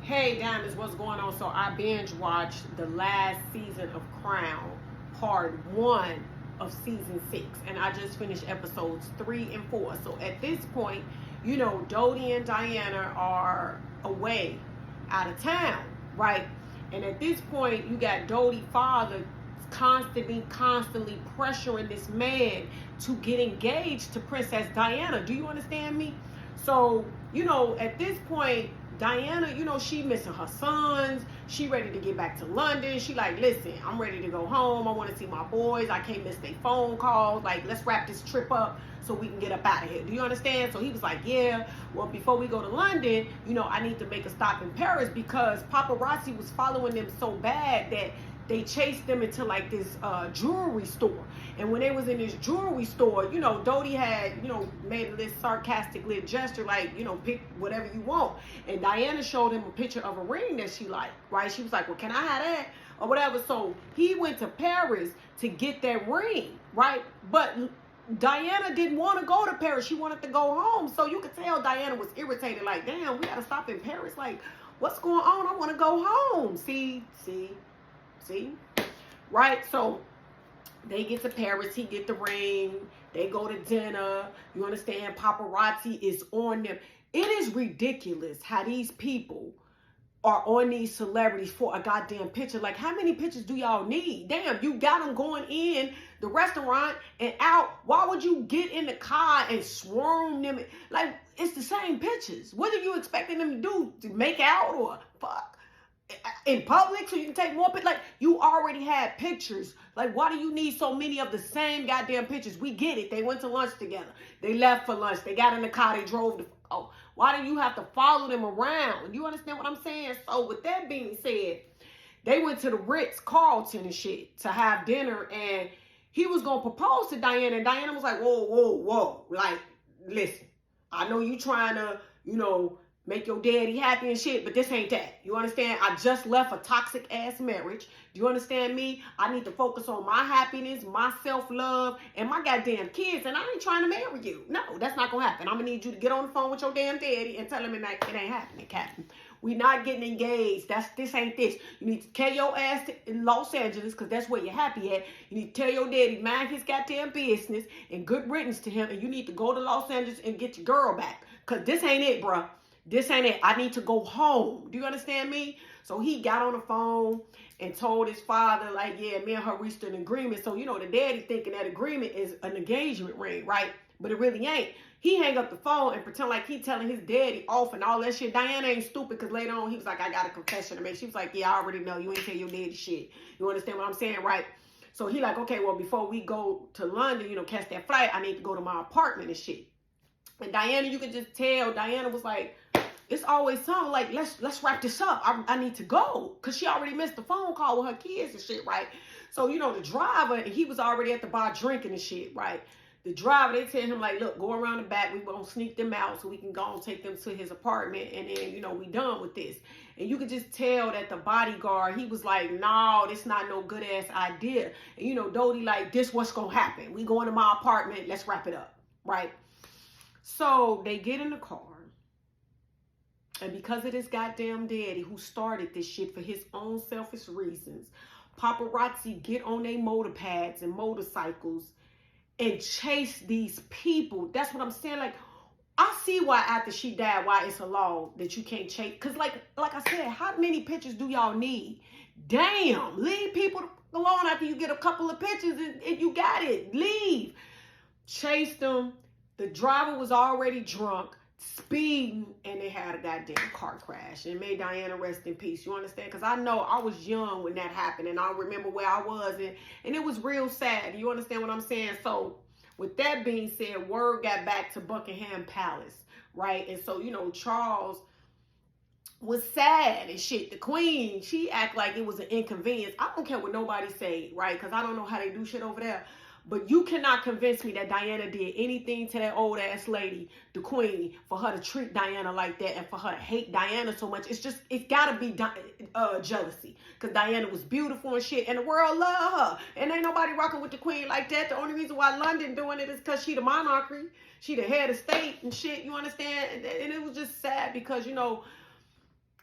Hey Diamonds, what's going on? So I binge watched the last season of Crown, part one of season 6, and I just finished episodes 3 and 4. So at this point, Dodie and Diana are away out of town, right? And at this point, you got Dodie father constantly pressuring this man to get engaged to Princess Diana. Do you understand me? So, at this point, Diana, she missing her sons. She ready to get back to London. She like, listen, I'm ready to go home. I want to see my boys. I can't miss their phone calls. Like, let's wrap this trip up so we can get up out of here. Do you understand? So he was like, yeah, well, before we go to London, I need to make a stop in Paris because paparazzi was following them so bad that they chased them into like this jewelry store. And when they was in this jewelry store, Dodie had, made this sarcastic little gesture like, pick whatever you want. And Diana showed him a picture of a ring that she liked, right? She was like, well, can I have that? Or whatever. So he went to Paris to get that ring, right? But Diana didn't want to go to Paris. She wanted to go home. So you could tell Diana was irritated, like, damn, we got to stop in Paris. Like, what's going on? I want to go home. See? Right? So they get to Paris, he get the ring, they go to dinner, you understand, paparazzi is on them. It is ridiculous how these people are on these celebrities for a goddamn picture. Like, how many pictures do y'all need? Damn, you got them going in the restaurant and out. Why would you get in the car and swarm them? Like, it's the same pictures. What are you expecting them to do? To make out or fuck? In public so you can take more pictures? Like, you already had pictures. Like, why do you need so many of the same goddamn pictures? We get it. They went to lunch together. They left for lunch. They got in the car. They drove to... Oh, why do you have to follow them around? You understand what I'm saying? So with that being said, they went to the Ritz-Carlton and shit to have dinner, and he was going to propose to Diana, and Diana was like, whoa. Like, listen, I know you trying to, make your daddy happy and shit, but this ain't that. You understand? I just left a toxic ass marriage. Do you understand me? I need to focus on my happiness, my self-love, and my goddamn kids, and I ain't trying to marry you. No, that's not gonna happen. I'm gonna need you to get on the phone with your damn daddy and tell him it ain't happening, Captain. We not getting engaged. This ain't this. You need to tell your ass in Los Angeles, because that's where you're happy at. You need to tell your daddy, mind his goddamn business, and good riddance to him, and you need to go to Los Angeles and get your girl back, because this ain't it, bruh. This ain't it. I need to go home. Do you understand me? So he got on the phone and told his father, like, yeah, me and her reached an agreement. So, the daddy thinking that agreement is an engagement ring, right? But it really ain't. He hang up the phone and pretend like he telling his daddy off and all that shit. Diana ain't stupid, because later on he was like, I got a confession to make. She was like, yeah, I already know. You ain't tell your daddy shit. You understand what I'm saying, right? So he like, okay, well, before we go to London, catch that flight, I need to go to my apartment and shit. And Diana, you can just tell, Diana was like, it's always something like, let's wrap this up. I need to go. Because she already missed the phone call with her kids and shit, right? So, the driver, he was already at the bar drinking and shit, right? The driver, they tell him, like, look, go around the back. We going to sneak them out so we can go and take them to his apartment. And then, we done with this. And you could just tell that the bodyguard, he was like, no, this not no good-ass idea. And, Dodie, like, this what's going to happen. We going to my apartment. Let's wrap it up, right? So they get in the car. And because of this goddamn daddy who started this shit for his own selfish reasons, paparazzi get on their motorpads and motorcycles and chase these people. That's what I'm saying. Like, I see why after she died, why it's a law that you can't chase. Because like I said, how many pictures do y'all need? Damn, leave people alone after you get a couple of pictures and you got it. Leave. Chased them. The driver was already drunk, speeding, and they had a goddamn car crash. And may Diana rest in peace. You understand? Because I know I was young when that happened, and I remember where I was, and it was real sad. You understand what I'm saying? So with that being said, word got back to Buckingham Palace, right? And so, Charles was sad and shit. The queen, she act like it was an inconvenience. I don't care what nobody say, right? Because I don't know how they do shit over there. But you cannot convince me that Diana did anything to that old ass lady, the queen, for her to treat Diana like that and for her to hate Diana so much. It's gotta be jealousy. Because Diana was beautiful and shit, and the world love her. And ain't nobody rocking with the queen like that. The only reason why London doing it is because she the monarchy. She the head of state and shit, you understand? And it was just sad because,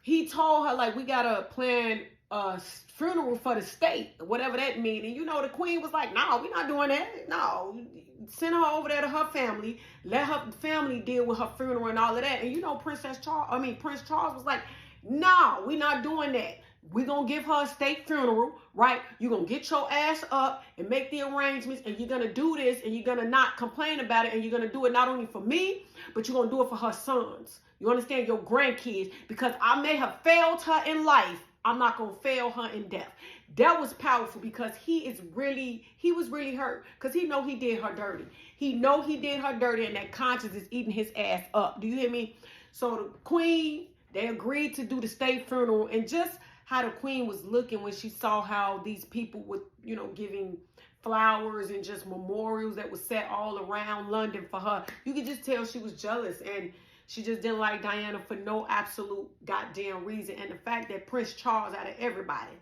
he told her, like, we gotta plan a funeral for the state, whatever that means. And you know, the queen was like, no, we're not doing that. No, send her over there to her family. Let her family deal with her funeral and all of that. And you know, Prince Charles was like, no, we're not doing that. We're going to give her a state funeral, right? You're going to get your ass up and make the arrangements, and you're going to do this, and you're going to not complain about it, and you're going to do it not only for me, but you're going to do it for her sons. You understand? Your grandkids. Because I may have failed her in life, I'm not going to fail her in death. That was powerful because he was really hurt because he know he did her dirty. He know he did her dirty, and that conscience is eating his ass up. Do you hear me? So the queen, they agreed to do the state funeral, and just how the queen was looking when she saw how these people were, you know, giving flowers and just memorials that were set all around London for her. You could just tell she was jealous, and she just didn't like Diana for no absolute goddamn reason. And the fact that Prince Charles, out of everybody,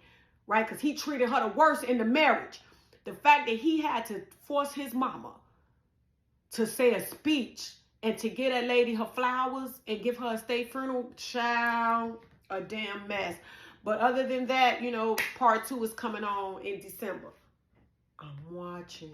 right, because he treated her the worst in the marriage, the fact that he had to force his mama to say a speech and to get that lady her flowers and give her a state funeral, child, a damn mess. But other than that, you know, part 2 is coming on in December. I'm watching.